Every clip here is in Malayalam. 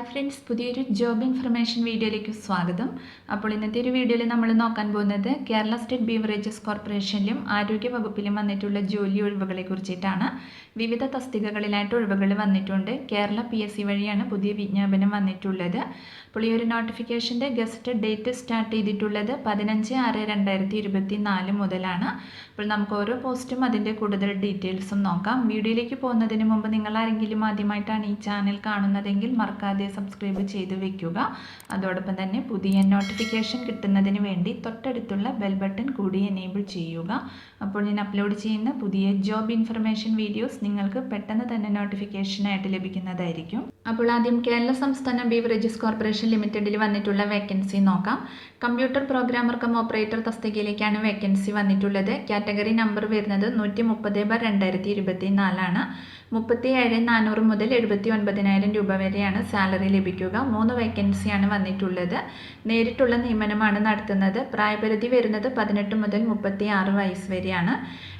ഹായ് ഫ്രണ്ട്സ്, പുതിയൊരു ജോബ് ഇൻഫർമേഷൻ വീഡിയോയിലേക്ക് സ്വാഗതം. അപ്പോൾ ഇന്നത്തെ ഒരു വീഡിയോയിൽ നമ്മൾ നോക്കാൻ പോകുന്നത് കേരള സ്റ്റേറ്റ് ബീവറേജസ് കോർപ്പറേഷനിലും ആരോഗ്യ വകുപ്പിലും വന്നിട്ടുള്ള ജോലി ഒഴിവുകളെ കുറിച്ചിട്ടാണ്. വിവിധ തസ്തികകളിലായിട്ട് ഒഴിവുകൾ വന്നിട്ടുണ്ട്. കേരള PSC വഴിയാണ് പുതിയ വിജ്ഞാപനം വന്നിട്ടുള്ളത്. അപ്പോൾ ഈ ഒരു നോട്ടിഫിക്കേഷൻ്റെ ഗസ്റ്റ് ഡേറ്റ് സ്റ്റാർട്ട് ചെയ്തിട്ടുള്ളത് 15/6/2024 മുതലാണ്. അപ്പോൾ നമുക്ക് ഓരോ പോസ്റ്റും അതിൻ്റെ കൂടുതൽ ഡീറ്റെയിൽസും നോക്കാം. വീഡിയോയിലേക്ക് പോകുന്നതിന് മുമ്പ് നിങ്ങൾ ആരെങ്കിലും ആദ്യമായിട്ടാണ് ഈ ചാനൽ കാണുന്നതെങ്കിൽ മറക്കാതെ സബ്സ്ക്രൈബ് ചെയ്ത് വെക്കുക. അതോടൊപ്പം തന്നെ പുതിയ നോട്ടിഫിക്കേഷൻ കിട്ടുന്നതിന് വേണ്ടി തൊട്ടടുത്തുള്ള ബെൽ ബട്ടൺ കൂടി എനേബിൾ ചെയ്യുക. അപ്പോൾ ഞാൻ അപ്ലോഡ് ചെയ്യുന്ന പുതിയ ജോബ് ഇൻഫർമേഷൻ വീഡിയോസ് നിങ്ങൾക്ക് പെട്ടെന്ന് തന്നെ നോട്ടിഫിക്കേഷനായിട്ട് ലഭിക്കുന്നതായിരിക്കും. അപ്പോൾ ആദ്യം കേരള സംസ്ഥാന ബീവറേജസ് കോർപ്പറേഷൻ ലിമിറ്റഡിൽ വന്നിട്ടുള്ള വേക്കൻസി നോക്കാം. കമ്പ്യൂട്ടർ പ്രോഗ്രാമർ കം ഓപ്പറേറ്റർ തസ്തികയിലേക്കാണ് വേക്കൻസി വന്നിട്ടുള്ളത്. കാറ്റഗറി നമ്പർ വരുന്നത് 130/2024 ആണ്. 37,400 മുതൽ 79,000 രൂപ വരെയാണ് സാലറി ലഭിക്കുക. 3 വേക്കൻസിയാണ് വന്നിട്ടുള്ളത്. നേരിട്ടുള്ള നിയമനമാണ് നടത്തുന്നത്. പ്രായപരിധി വരുന്നത് 18 മുതൽ 36 വയസ്സ് വരെയാണ്.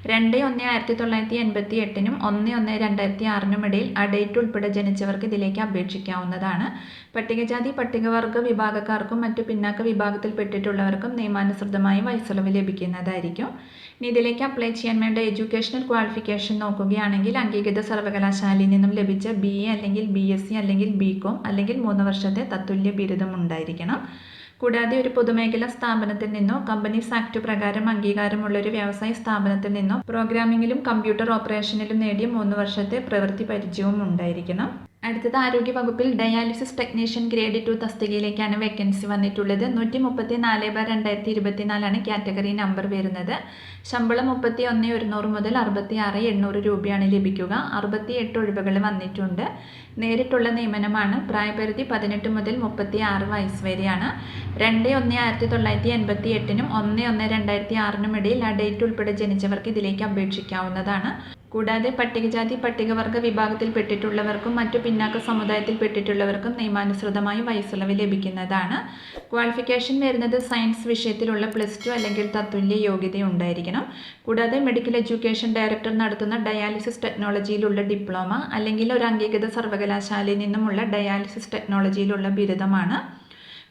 2/1/1988 1/1/2006 ഇടയിൽ ആ ഡേറ്റ് ഉൾപ്പെടെ ജനിച്ചവർക്ക് ഇതിലേക്ക് അപേക്ഷിക്കാവുന്നതാണ്. പട്ടികജാതി പട്ടികവർഗ വിഭാഗക്കാർക്കും മറ്റു പിന്നാക്ക വിഭാഗത്തിൽപ്പെട്ടിട്ടുള്ളവർക്കും നിയമാനുസൃതമായി വയസ്സുളവ് ലഭിക്കുന്നതായിരിക്കും. ഇനി ഇതിലേക്ക് അപ്ലൈ ചെയ്യാൻ വേണ്ട എഡ്യൂക്കേഷണൽ ക്വാളിഫിക്കേഷൻ നോക്കുകയാണെങ്കിൽ അംഗീകൃത സർവകലാശാലയിൽ നിന്നും ലഭിച്ച BA അല്ലെങ്കിൽ BSc അല്ലെങ്കിൽ BCom അല്ലെങ്കിൽ 3 വർഷത്തെ തത്തുല്യ ബിരുദം ഉണ്ടായിരിക്കണം. കൂടാതെ ഒരു പൊതുമേഖലാ സ്ഥാപനത്തിൽ നിന്നോ കമ്പനീസ് ആക്ട് പ്രകാരം അംഗീകാരമുള്ള ഒരു വ്യവസായ സ്ഥാപനത്തിൽ നിന്നോ പ്രോഗ്രാമിങ്ങിലും കമ്പ്യൂട്ടർ ഓപ്പറേഷനിലും നേടിയ 3 വർഷത്തെ പ്രവൃത്തി പരിചയവും ഉണ്ടായിരിക്കണം. അടുത്തത് ആരോഗ്യ വകുപ്പിൽ ഡയാലിസിസ് ടെക്നീഷ്യൻ ഗ്രേഡ് 2 തസ്തികയിലേക്കാണ് വേക്കൻസി വന്നിട്ടുള്ളത്. 134/2024 കാറ്റഗറി നമ്പർ വരുന്നത്. ശമ്പളം 31,100 മുതൽ 66,800 രൂപയാണ് ലഭിക്കുക. 68 ഒഴിവുകൾ വന്നിട്ടുണ്ട്. നേരിട്ടുള്ള നിയമനമാണ്. പ്രായപരിധി 18 മുതൽ 36 വയസ്സ് വരെയാണ്. 2/1/1988 1/1/2006 ഇടയിൽ ആ ഡേറ്റ് ഉൾപ്പെടെ ജനിച്ചവർക്ക് ഇതിലേക്ക് അപേക്ഷിക്കാവുന്നതാണ്. കൂടാതെ പട്ടികജാതി പട്ടികവർഗ വിഭാഗത്തിൽപ്പെട്ടിട്ടുള്ളവർക്കും മറ്റു പിന്നാക്ക സമുദായത്തിൽപ്പെട്ടിട്ടുള്ളവർക്കും നിയമാനുസൃതമായി വയസ്സുളവ് ലഭിക്കുന്നതാണ്. ക്വാളിഫിക്കേഷൻ വരുന്നത് സയൻസ് വിഷയത്തിലുള്ള +2 അല്ലെങ്കിൽ തത്തുല്യ യോഗ്യത ഉണ്ടായിരിക്കണം. കൂടാതെ മെഡിക്കൽ എഡ്യൂക്കേഷൻ ഡയറക്ടർ നടത്തുന്ന ഡയാലിസിസ് ടെക്നോളജിയിലുള്ള ഡിപ്ലോമ അല്ലെങ്കിൽ ഒരു അംഗീകൃത സർവകലാശാലയിൽ നിന്നുമുള്ള ഡയാലിസിസ് ടെക്നോളജിയിലുള്ള ബിരുദമാണ്.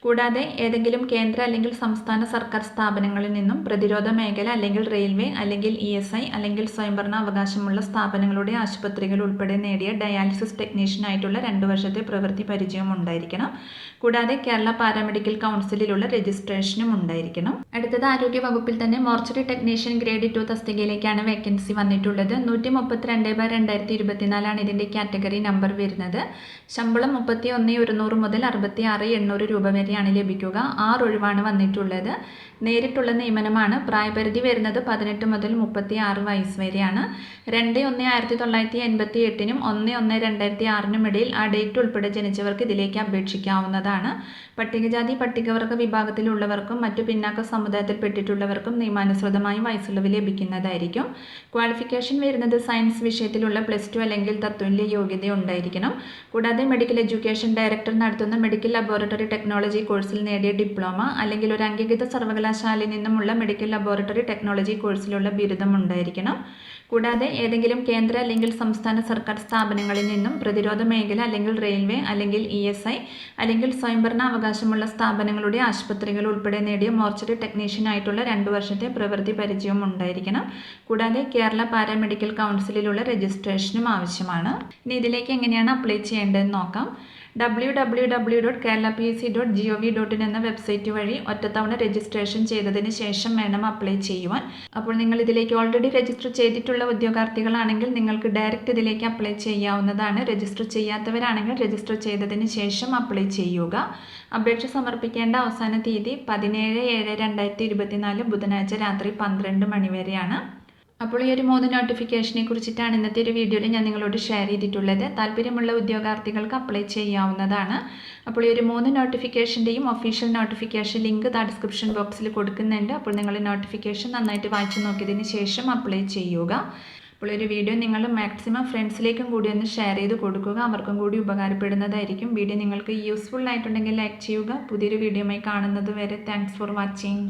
കൂടാതെ ഏതെങ്കിലും കേന്ദ്ര അല്ലെങ്കിൽ സംസ്ഥാന സർക്കാർ സ്ഥാപനങ്ങളിൽ നിന്നും പ്രതിരോധ മേഖല അല്ലെങ്കിൽ റെയിൽവേ അല്ലെങ്കിൽ ESI അല്ലെങ്കിൽ സ്വയംഭരണ അവകാശമുള്ള സ്ഥാപനങ്ങളുടെ ആശുപത്രികൾ ഉൾപ്പെടെ നേടിയ ഡയാലിസിസ് ടെക്നീഷ്യനായിട്ടുള്ള 2 വർഷത്തെ പ്രവൃത്തി പരിചയം ഉണ്ടായിരിക്കണം. കൂടാതെ കേരള പാരാമെഡിക്കൽ കൗൺസിലിലുള്ള രജിസ്ട്രേഷനും ഉണ്ടായിരിക്കണം. അടുത്തത് ആരോഗ്യ വകുപ്പിൽ തന്നെ മോർച്ചറി ടെക്നീഷ്യൻ ഗ്രേഡ് 2 തസ്തികയിലേക്കാണ് വേക്കൻസി വന്നിട്ടുള്ളത്. 132/2024 ഇതിൻ്റെ കാറ്റഗറി നമ്പർ വരുന്നത്. ശമ്പളം 31,100 മുതൽ 66,800 രൂപ വരെയാണ് ലഭിക്കുക. 6 ഒഴിവാണ് വന്നിട്ടുള്ളത്. നേരിട്ടുള്ള നിയമനമാണ്. പ്രായപരിധി വരുന്നത് 18 മുതൽ 36 വയസ്സ് വരെയാണ്. 2/1/1988 1/1/2006 ഇടയിൽ ആ ഡേറ്റ് ഉൾപ്പെടെ ജനിച്ചവർക്ക് ഇതിലേക്ക് അപേക്ഷിക്കാവുന്നതാണ്. പട്ടികജാതി പട്ടികവർഗ വിഭാഗത്തിലുള്ളവർക്കും മറ്റു പിന്നാക്ക സമുദായത്തിൽപ്പെട്ടിട്ടുള്ളവർക്കും നിയമാനുസൃതമായി വയസ്സുളവ് ലഭിക്കുന്നതായിരിക്കും. ക്വാളിഫിക്കേഷൻ വരുന്നത് സയൻസ് വിഷയത്തിലുള്ള +2 അല്ലെങ്കിൽ തത്തുല്യ യോഗ്യത ഉണ്ടായിരിക്കണം. കൂടാതെ മെഡിക്കൽ എഡ്യൂക്കേഷൻ ഡയറക്ടർ നടത്തുന്ന മെഡിക്കൽ ലബോറട്ടറി ടെക്നോളജി കോഴ്സിൽ നേടിയ ഡിപ്ലോമ അല്ലെങ്കിൽ ഒരു അംഗീകൃത സർവകലാശാലയിൽ നിന്നുമുള്ള മെഡിക്കൽ ലബോറട്ടറി ടെക്നോളജി കോഴ്സിലുള്ള ബിരുദം ഉണ്ടായിരിക്കണം. കൂടാതെ ഏതെങ്കിലും കേന്ദ്ര അല്ലെങ്കിൽ സംസ്ഥാന സർക്കാർ സ്ഥാപനങ്ങളിൽ നിന്നും പ്രതിരോധ മേഖല അല്ലെങ്കിൽ റെയിൽവേ അല്ലെങ്കിൽ ESI അല്ലെങ്കിൽ സ്വയംഭരണ അവകാശമുള്ള സ്ഥാപനങ്ങളുടെ ആശുപത്രികൾ ഉൾപ്പെടെ നേടിയ മോർച്ചറി ടെക്നീഷ്യനായിട്ടുള്ള 2 വർഷത്തെ പ്രവൃത്തി പരിചയവും ഉണ്ടായിരിക്കണം. കൂടാതെ കേരള പാരാമെഡിക്കൽ കൗൺസിലിലുള്ള രജിസ്ട്രേഷനും ആവശ്യമാണ്. ഇനി ഇതിലേക്ക് എങ്ങനെയാണ് അപ്ലൈ ചെയ്യേണ്ടതെന്ന് നോക്കാം. www.keralapsc.gov.in എന്ന വെബ്സൈറ്റ് വഴി ഒറ്റത്തവണ രജിസ്ട്രേഷൻ ചെയ്തതിന് ശേഷം വേണം അപ്ലൈ ചെയ്യുവാൻ. അപ്പോൾ നിങ്ങൾ ഇതിലേക്ക് ഓൾറെഡി രജിസ്റ്റർ ചെയ്തിട്ടുള്ള ഉദ്യോഗാർത്ഥികളാണെങ്കിൽ നിങ്ങൾക്ക് ഡയറക്റ്റ് ഇതിലേക്ക് അപ്ലൈ ചെയ്യാവുന്നതാണ്. രജിസ്റ്റർ ചെയ്യാത്തവരാണെങ്കിൽ രജിസ്റ്റർ ചെയ്തതിന് ശേഷം അപ്ലൈ ചെയ്യുക. അപേക്ഷ സമർപ്പിക്കേണ്ട അവസാന തീയതി 17/7/2024 ബുധനാഴ്ച രാത്രി 12 മണി വരെയാണ്. അപ്പോൾ ഈ ഒരു 3 നോട്ടിഫിക്കേഷനെ കുറിച്ചിട്ടാണ് ഇന്നത്തെ ഒരു വീഡിയോയിൽ ഞാൻ നിങ്ങളോട് ഷെയർ ചെയ്തിട്ടുള്ളത്. താല്പര്യമുള്ള ഉദ്യോഗാർത്ഥികൾക്ക് അപ്ലൈ ചെയ്യാവുന്നതാണ്. അപ്പോൾ ഈ ഒരു 3 നോട്ടിഫിക്കേഷൻ്റെയും ഒഫീഷ്യൽ നോട്ടിഫിക്കേഷൻ ലിങ്ക് ഡിസ്ക്രിപ്ഷൻ ബോക്സിൽ കൊടുക്കുന്നുണ്ട്. അപ്പോൾ നിങ്ങൾ നോട്ടിഫിക്കേഷൻ നന്നായിട്ട് വായിച്ചു നോക്കിയതിന് ശേഷം അപ്ലൈ ചെയ്യുക. അപ്പോൾ ഒരു വീഡിയോ നിങ്ങൾ മാക്സിമം ഫ്രണ്ട്സിലേക്കും കൂടി ഒന്ന് ഷെയർ ചെയ്ത് കൊടുക്കുക. അവർക്കും കൂടി ഉപകാരപ്പെടുന്നതായിരിക്കും. വീഡിയോ നിങ്ങൾക്ക് യൂസ്ഫുൾ ആയിട്ടുണ്ടെങ്കിൽ ലൈക്ക് ചെയ്യുക. പുതിയൊരു വീഡിയോയുമായി കാണുന്നത് വരെ താങ്ക്സ് ഫോർ വാച്ചിങ്.